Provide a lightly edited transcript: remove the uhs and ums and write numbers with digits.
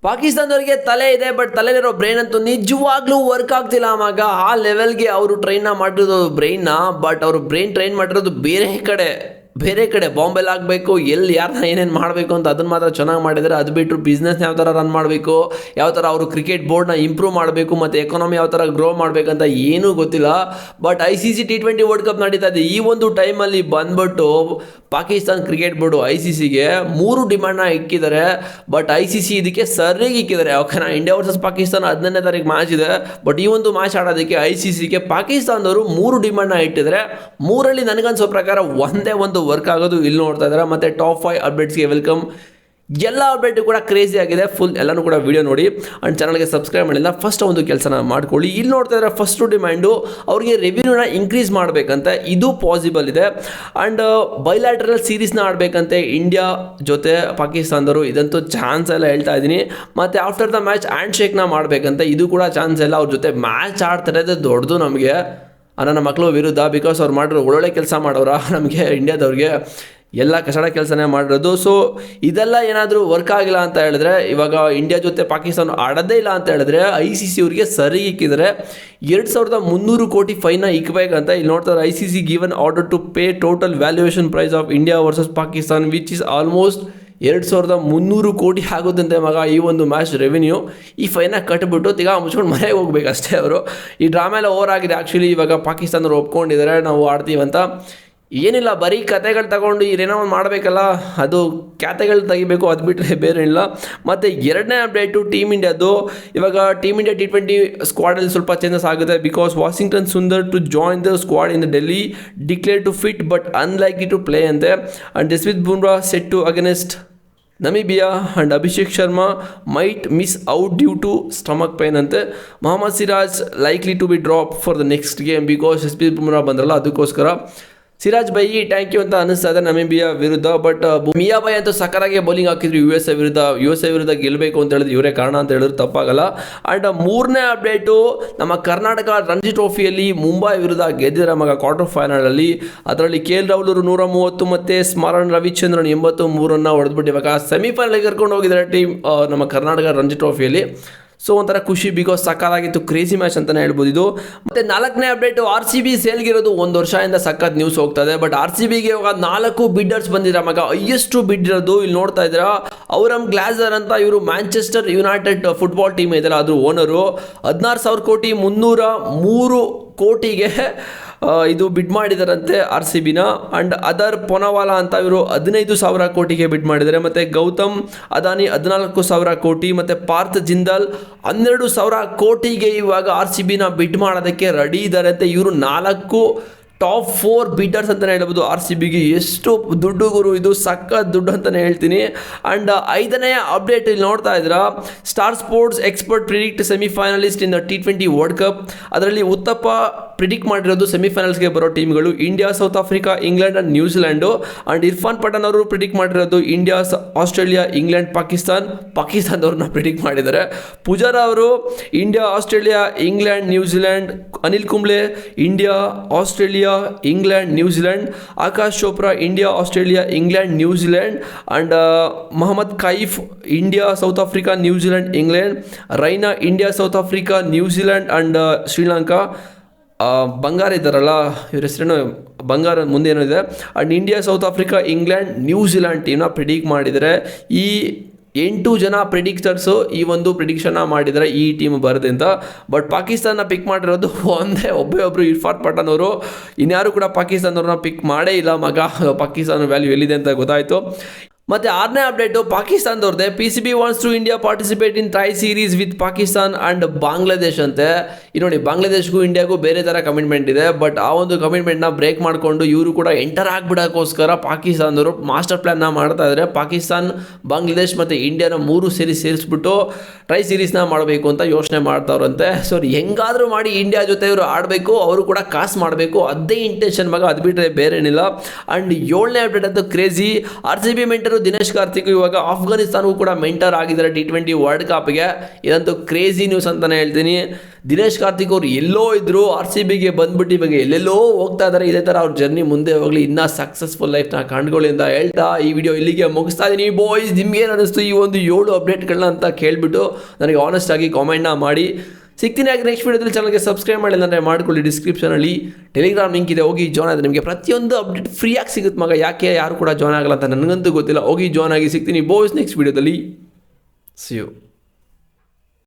ಪಾಕಿಸ್ತಾನದವರಿಗೆ ತಲೆ ಇದೆ, but ತಲೆಲಿರೋ brain ಅಂತೂ ನಿಜವಾಗ್ಲೂ ವರ್ಕ್ ಆಗ್ತಿಲ್ಲ ಮಗ. ಆ ಲೆವೆಲ್ಗೆ ಅವರು ಟ್ರೈನ್ನ ಮಾಡಿರೋದು ಬ್ರೈನ್ನ, ಬಟ್ ಅವರು ಬ್ರೈನ್ ಟ್ರೈನ್ ಮಾಡಿರೋದು ಬೇರೆ ಕಡೆ ಬಾಂಬೆಲ್ ಆಗಬೇಕು, ಎಲ್ಲಿ ಯಾರನ್ನ ಏನೇನು ಮಾಡಬೇಕು ಅಂತ ಅದನ್ನು ಮಾತ್ರ ಚೆನ್ನಾಗಿ ಮಾಡಿದರೆ. ಅದು ಬಿಟ್ಟರು ಬಿಸ್ನೆಸ್ನ ಯಾವ ಥರ ರನ್ ಮಾಡಬೇಕು, ಯಾವ ಥರ ಅವರು ಕ್ರಿಕೆಟ್ ಬೋರ್ಡ್ನ ಇಂಪ್ರೂವ್ ಮಾಡಬೇಕು ಮತ್ತು ಎಕಾನಮಿ ಯಾವ ಥರ ಗ್ರೋ ಮಾಡಬೇಕಂತ ಏನೂ ಗೊತ್ತಿಲ್ಲ. But ICC T20 World cup ನಡೀತಾ ಇದೆ. ಈ ಒಂದು ಟೈಮಲ್ಲಿ ಬಂದ್ಬಿಟ್ಟು ಪಾಕಿಸ್ತಾನ ಕ್ರಿಕೆಟ್ ಬೋರ್ಡು ICCಗೆ 3 ಡಿಮ್ಯಾಂಡ್ನ ಇಕ್ಕಿದ್ದಾರೆ. ಬಟ್ ICC ಇದಕ್ಕೆ ಸರಿಯಾಗಿ ಇಕ್ಕಿದ್ದಾರೆ. ಓಕೆನಾ, ಇಂಡಿಯಾ ವರ್ಸಸ್ ಪಾಕಿಸ್ತಾನ 15ನೇ ತಾರೀಕು ಮ್ಯಾಚ್ ಇದೆ. ಬಟ್ ಈ ಒಂದು ಮ್ಯಾಚ್ ಆಡೋದಕ್ಕೆ ICCಗೆ ಪಾಕಿಸ್ತಾನದವರು 3 ಡಿಮ್ಯಾಂಡ್ನ ಇಟ್ಟಿದ್ದಾರೆ. 3ರಲ್ಲಿ ನನಗನ್ಸೋ ಪ್ರಕಾರ ಒಂದೇ ಒಂದು ವರ್ಕ್ ಆಗೋದು ಇಲ್ಲಿ ನೋಡ್ತಾ ಇದ್ದಾರೆ. ಮತ್ತು ಟಾಪ್ 5 ಅಪ್ಡೇಟ್ಸ್ಗೆ ವೆಲ್ಕಮ್. ಎಲ್ಲ ಅಪ್ಡೇಟು ಕೂಡ ಕ್ರೇಜಿ ಆಗಿದೆ, ಫುಲ್ ಎಲ್ಲನೂ ಕೂಡ ವಿಡಿಯೋ ನೋಡಿ ಆ್ಯಂಡ್ ಚಾನಲ್ಗೆ ಸಬ್ಸ್ಕ್ರೈಬ್ ಮಾಡಿಲ್ಲ ಫಸ್ಟ್ ಒಂದು ಕೆಲಸನ ಮಾಡ್ಕೊಳ್ಳಿ. ಇಲ್ಲಿ ನೋಡ್ತಾ ಇದ್ದಾರೆ ಫಸ್ಟು ಡಿಮ್ಯಾಂಡು ಅವರಿಗೆ ರೆವಿನ್ಯೂನ ಇನ್ಕ್ರೀಸ್ ಮಾಡಬೇಕಂತೆ. ಇದು ಪಾಸಿಬಲ್ ಇದೆ. ಆ್ಯಂಡ್ ಬೈಲ್ಯಾಟ್ರಲ್ ಸೀರೀಸ್ನ ಆಡಬೇಕಂತೆ ಇಂಡಿಯಾ ಜೊತೆ ಪಾಕಿಸ್ತಾನದವರು. ಇದಂತೂ ಚಾನ್ಸ್ ಎಲ್ಲ ಹೇಳ್ತಾ ಇದ್ದೀನಿ. ಮತ್ತು ಆಫ್ಟರ್ ದ ಮ್ಯಾಚ್ ಹ್ಯಾಂಡ್ ಶೇಕ್ನ ಮಾಡಬೇಕಂತೆ. ಇದು ಕೂಡ ಚಾನ್ಸ್ ಇಲ್ಲ. ಅವ್ರ ಜೊತೆ ಮ್ಯಾಚ್ ಆಡ್ತಾರೆ, ಅದು ದೊಡ್ಡದು ನಮಗೆ ನನ್ನ ಮಕ್ಕಳು ವಿರುದ್ಧ. ಬಿಕಾಸ್ ಅವ್ರು ಮಾಡಿರೋ ಒಳ್ಳೊಳ್ಳೆ ಕೆಲಸ ಮಾಡೋರ ನಮಗೆ ಇಂಡಿಯಾದವ್ರಿಗೆ ಎಲ್ಲ ಕಸಡ ಕೆಲಸನೇ ಮಾಡಿರೋದು. ಸೊ ಇದೆಲ್ಲ ಏನಾದರೂ ವರ್ಕ್ ಆಗಿಲ್ಲ ಅಂತ ಹೇಳಿದ್ರೆ, ಇವಾಗ ಇಂಡಿಯಾ ಜೊತೆ ಪಾಕಿಸ್ತಾನ ಆಡೋದೇ ಇಲ್ಲ ಅಂತ ಹೇಳಿದ್ರೆ ICC ಅವರಿಗೆ ಸರಿ ಇಕ್ಕಿದರೆ 2300 ಕೋಟಿ ಫೈನ ಇಕ್ಬೇಕಂತ. ಇಲ್ಲಿ ನೋಡ್ತಾರೆ ICC given order to pay total valuation price of India versus Pakistan which is almost 2300 crore ಆಗುತ್ತಂತೆ ಮಗ. ಈ ಒಂದು ಮ್ಯಾಚ್ ರೆವಿನ್ಯೂ ಈ ಫೈನ ಕಟ್ಬಿಟ್ಟು ತಿಗಾ ಮುಚ್ಕೊಂಡು ಮನೆಗೆ ಹೋಗ್ಬೇಕಷ್ಟೇ ಅವರು. ಈ ಡ್ರಾಮಾ ಎಲ್ಲ ಓವರ್ ಆಗಿದೆ ಆ್ಯಕ್ಚುಲಿ. ಇವಾಗ ಪಾಕಿಸ್ತಾನದವ್ರು ಒಪ್ಕೊಂಡಿದ್ದಾರೆ ನಾವು ಆಡ್ತೀವಂತ. ಏನಿಲ್ಲ, ಬರೀ ಕತೆಗಳು ತಗೊಂಡು ಇಲ್ಲೇನೋ ಒಂದು ಮಾಡಬೇಕಲ್ಲ, ಅದು ಕತೆಗಳು ತೆಗಿಬೇಕು, ಅದು ಬಿಟ್ಟರೆ ಬೇರೆ ಇಲ್ಲ. ಮತ್ತು ಎರಡನೇ ಅಪ್ಡೇಟು ಟೀಮ್ ಇಂಡಿಯಾದು. ಇವಾಗ ಟೀಮ್ ಇಂಡಿಯಾ T20 ಸ್ಕ್ವಾಡಲ್ಲಿ ಸ್ವಲ್ಪ ಚೇಂಜಸ್ ಆಗುತ್ತೆ. Because Washington Sundar to join the squad in the Delhi declare to fit but unlikely to play ಅಂತೆ. And Jasprit Bumrah set to against Namibia and Abhishek Sharma might miss out due to stomach pain ಅಂತೆ. Mohammed Siraj likely to be drop for the next game because Jasprit Bumrah ಬಂದ್ರಲ್ಲ ಅದಕ್ಕೋಸ್ಕರ. Siraj bye thank you ಅಂತ ಅನ್ನಿಸ್ತಾ ಇದೆ ನಮೀಬಿಯಾ ವಿರುದ್ಧ. But Miya by ಅಂತೂ ಸಕರಾಗೆ bowling ಹಾಕಿದ್ರು USA ವಿರುದ್ಧ ಗೆಲ್ಲಬೇಕು ಅಂತ ಹೇಳಿದ್ರೆ ಇವರೇ ಕಾರಣ ಅಂತ ಹೇಳಿದ್ರು ತಪ್ಪಾಗಲ್ಲ. ಆ್ಯಂಡ್ ಮೂರನೇ ಅಪ್ಡೇಟು, ನಮ್ಮ ಕರ್ನಾಟಕ ರಣಜಿ ಟ್ರೋಫಿಯಲ್ಲಿ ಮುಂಬೈ ವಿರುದ್ಧ ಗೆದ್ದಿದ್ದಾರೆ ಮಗ ಕ್ವಾರ್ಟರ್ ಫೈನಲಲ್ಲಿ. ಅದರಲ್ಲಿ KL ರಾಹುಲ್ 130 ಮತ್ತು ಸ್ಮರಣ್ ರವಿಚಂದ್ರನ್ 83 ರನ್ನ ಹೊಡೆದ್ಬಿಟ್ಟು ಇವಾಗ ಸೆಮಿಫೈನಲ್ಗೆ ಕರ್ಕೊಂಡು ಹೋಗಿದ್ದಾರೆ ಟೀಮ್ ನಮ್ಮ ಕರ್ನಾಟಕ ರಣಜಿ ಟ್ರೋಫಿಯಲ್ಲಿ. ಸೊ ಒಂಥರ ಖುಷಿ, ಬಿಕಾಸ್ ಸಕ್ಕತ್ತಾಗಿತ್ತು, ಕ್ರೇಜಿ ಮ್ಯಾಚ್ ಅಂತಲೇ ಹೇಳ್ಬೋದು ಇದು. ಮತ್ತು 4ನೇ ಅಪ್ಡೇಟು RCB ಸೇಲ್ಗಿರೋದು 1 ವರ್ಷದಿಂದ ಸಖತ್ ನ್ಯೂಸ್ ಹೋಗ್ತದೆ. ಬಟ್ RCBಗೆ ಇವಾಗ 4 ಬಿಡ್ಡರ್ಸ್ ಬಂದಿದ್ದಾರೆ ಮಗ. ಹೈಯೆಸ್ಟು ಬಿಡ್ ಇರೋದು ಇಲ್ಲಿ ನೋಡ್ತಾ ಇದ್ದೀರಾ ಔರಮ್ ಗ್ಲಾಸರ್ ಅಂತ. ಇವರು ಮ್ಯಾಂಚೆಸ್ಟರ್ ಯುನೈಟೆಡ್ ಫುಟ್ಬಾಲ್ ಟೀಮ್ ಇದೆಯಲ್ಲ ಅದ್ರ ಓನರು. 16,000 ಕೋಟಿ 303 ಕೋಟಿಗೆ ಇದು ಬಿಡ್ ಮಾಡಿದಾರಂತೆ RCBನ. ಆ್ಯಂಡ್ ಅದರ್ ಪೊನವಾಲಾ ಅಂತ ಇವರು 15,000 ಕೋಟಿಗೆ ಬಿಡ್ ಮಾಡಿದ್ದಾರೆ. ಮತ್ತು ಗೌತಮ್ ಅದಾನಿ 14,000 ಕೋಟಿ ಮತ್ತು ಪಾರ್ಥ್ ಜಿಂದಾಲ್ 12,000 ಕೋಟಿಗೆ ಇವಾಗ RCBನ ಬಿಡ್ ಮಾಡೋದಕ್ಕೆ ರೆಡಿ ಇದ್ದಾರೆ ಅಂತ. ಇವರು 4 ಟಾಪ್ 4 ಬೀಟರ್ಸ್ ಅಂತಲೇ ಹೇಳ್ಬೋದು. RCBಗೆ ಎಷ್ಟು ದುಡ್ಡು ಗುರು, ಇದು ಸಖತ್ ದುಡ್ಡು ಅಂತಲೇ ಹೇಳ್ತೀನಿ. ಆ್ಯಂಡ್ 5ನೇ ಅಪ್ಡೇಟ್ ಇಲ್ಲಿ ನೋಡ್ತಾ ಇದ್ದೀರಾ, Star Sports expert predict semifinalist in the T20 World Cup. ಅದರಲ್ಲಿ ಉತ್ತಪ್ಪ ಪ್ರಿಡಿಕ್ಟ್ ಮಾಡಿರೋದು ಸೆಮಿಫೈನಲ್ಸ್ಗೆ ಬರೋ ಟೀಮ್ಗಳು India, South Africa, England and New Zealand. And Irfan Pathan ಅವರು ಪ್ರಿಡಿಕ್ಟ್ ಮಾಡಿರೋದು ಇಂಡಿಯಾ, ಆಸ್ಟ್ರೇಲಿಯಾ, ಇಂಗ್ಲೆಂಡ್, ಪಾಕಿಸ್ತಾನದವ್ರನ್ನ ಪ್ರಿಡಿಕ್ಟ್ ಮಾಡಿದ್ದಾರೆ. ಪೂಜಾರ ಅವರು India, Australia, England, New Zealand. Anil Kumble India, Australia, England, New Zealand. Akash Chopra India, Australia, England, New Zealand. And Mohammed Kaif India, South Africa, New Zealand, England. Raina India, South Africa, New Zealand and Sri Lanka. Bangar ಇದ್ದಾರಲ್ಲ ಇವ್ರ ಹೆಸರೇನು ಬಂಗಾರ ಮುಂದೆ ಏನೋ ಇದೆ. And India, South Africa, England, New Zealand ಟೀಮ್ನ ಪ್ರಿಡಿಕ್ಟ್ ಮಾಡಿದರೆ. ಈ 8 ಜನ ಪ್ರಿಡಿಕ್ಟರ್ಸು ಈ ಒಂದು ಪ್ರಿಡಿಕ್ಷನ್ನ ಮಾಡಿದರೆ ಈ ಟೀಮ್ ಬರುತ್ತೆ ಅಂತ. ಬಟ್ ಪಾಕಿಸ್ತಾನ ಪಿಕ್ ಮಾಡಿರೋದು ಒಬ್ಬರು ಇರ್ಫಾನ್ ಪಠಾನ್ ಅವರು. ಇನ್ಯಾರು ಕೂಡ ಪಾಕಿಸ್ತಾನದವ್ರನ್ನ ಪಿಕ್ ಮಾಡೇ ಇಲ್ಲ ಮಗ. ಪಾಕಿಸ್ತಾನ ವ್ಯಾಲ್ಯೂ ಎಲ್ಲಿದೆ ಅಂತ ಗೊತ್ತಾಯಿತು. ಮತ್ತು 6ನೇ ಅಪ್ಡೇಟು ಪಾಕಿಸ್ತಾನದವ್ರದ್ದೇ. PCB wants to India participate in tri series with Pakistan and Bangladesh ಅಂತೆ. ಇದು ನೋಡಿ, ಬಾಂಗ್ಲಾದೇಶ್ಗೂ ಇಂಡಿಯಾಗೂ ಬೇರೆ ಥರ ಕಮಿಟ್ಮೆಂಟ್ ಇದೆ. ಬಟ್ ಆ ಒಂದು ಕಮಿಟ್ಮೆಂಟ್ನ ಬ್ರೇಕ್ ಮಾಡಿಕೊಂಡು ಇವರು ಕೂಡ ಎಂಟರ್ ಆಗಿಬಿಡೋಕ್ಕೋಸ್ಕರ ಪಾಕಿಸ್ತಾನದವರು ಮಾಸ್ಟರ್ ಪ್ಲ್ಯಾನ್ನ ಮಾಡ್ತಾ ಇದ್ದಾರೆ. ಪಾಕಿಸ್ತಾನ್, ಬಾಂಗ್ಲಾದೇಶ್ ಮತ್ತು ಇಂಡಿಯಾನ 3 ಸೀರೀಸ್ ಸೇರಿಸ್ಬಿಟ್ಟು ಟ್ರೈ ಸೀರೀಸ್ನ ಮಾಡಬೇಕು ಅಂತ ಯೋಚನೆ ಮಾಡ್ತಾವ್ರಂತೆ. ಸೊ ಹೆಂಗಾದರೂ ಮಾಡಿ ಇಂಡಿಯಾ ಜೊತೆ ಇವರು ಆಡಬೇಕು, ಅವರು ಕೂಡ ಕಾಸು ಮಾಡಬೇಕು, ಅದೇ ಇಂಟೆನ್ಷನ್ ಮಗ, ಅದು ಬಿಟ್ಟರೆ ಬೇರೆ ಏನಿಲ್ಲ. ಆ್ಯಂಡ್ 7ನೇ ಅಪ್ಡೇಟ್ ಅಂತೂ crazy. RCB mentor Dinesh Karthik ಇವಾಗ ಆಫ್ಘಾನಿಸ್ತಾನಗೂ ಕೂಡ ಮೆಂಟರ್ ಆಗಿದ್ದಾರೆ T20 ವರ್ಲ್ಡ್ ಕಪ್ಗೆ. ಇದಂತೂ ಕ್ರೇಜಿ ನ್ಯೂಸ್ ಅಂತಲೇ ಹೇಳ್ತೀನಿ. ದಿನೇಶ್ ಕಾರ್ತಿಕ್ ಅವರು ಎಲ್ಲೋ ಇದ್ದರು, RCBಗೆ ಬಂದ್ಬಿಟ್ಟು ಇವಾಗ ಎಲ್ಲೆಲ್ಲೋ ಹೋಗ್ತಾ ಇದ್ದಾರೆ. ಇದೇ ಥರ ಅವ್ರ ಜರ್ನಿ ಮುಂದೆ ಹೋಗಲಿ, ಇನ್ನೂ ಸಕ್ಸಸ್ಫುಲ್ ಲೈಫ್ನ ಕಂಡುಕೊಳ್ಳಿ ಅಂತ ಹೇಳ್ತಾ ಈ ವಿಡಿಯೋ ಇಲ್ಲಿಗೆ ಮುಗಿಸ್ತಾ ಇದ್ದೀನಿ. ಬಾಯ್ಸ್, ನಿಮ್ಗೆ ಏನು ಅನ್ನಿಸ್ತು ಈ ಒಂದು 7 ಅಪ್ಡೇಟ್ಗಳನ್ನ ಅಂತ ಕೇಳಿಬಿಟ್ಟು ನನಗೆ ಆನೆಸ್ಟ್ ಆಗಿ ಕಾಮೆಂಟ್ನ ಮಾಡಿ. ಸಿಗ್ತೀನಿ ಆಗಿ ನೆಕ್ಸ್ಟ್ ವೀಡಿಯೋದಲ್ಲಿ. ಚಾನಲ್ಗೆ ಸಬ್ಸ್ಕ್ರೈಬ್ ಮಾಡಿಲ್ಲ ಅಂದರೆ ಮಾಡ್ಕೊಳ್ಳಿ. ಡಿಸ್ಕ್ರಿಪ್ಷನಲ್ಲಿ ಟೆಲಿಗ್ರಾಮ್ ಲಿಂಕ್ ಇದೆ, ಹೋಗಿ ಜಾಯ್ನ್ ಆದರೆ ನಿಮಗೆ ಪ್ರತಿಯೊಂದು ಅಪ್ಡೇಟ್ ಫ್ರೀಯಾಗಿ ಸಿಗುತ್ತೆ ಮಗ. ಯಾಕೆ ಯಾರು ಕೂಡ ಜಾಯ್ನ್ ಆಗಲ್ಲ ಅಂತ ನನಗಂತೂ ಗೊತ್ತಿಲ್ಲ. ಹೋಗಿ ಜಾಯ್ನ್ ಆಗಿ. ಸಿಗ್ತೀನಿ ಬಾಯ್ಸ್ ನೆಕ್ಸ್ಟ್ ವೀಡಿಯೋದಲ್ಲಿ. See you.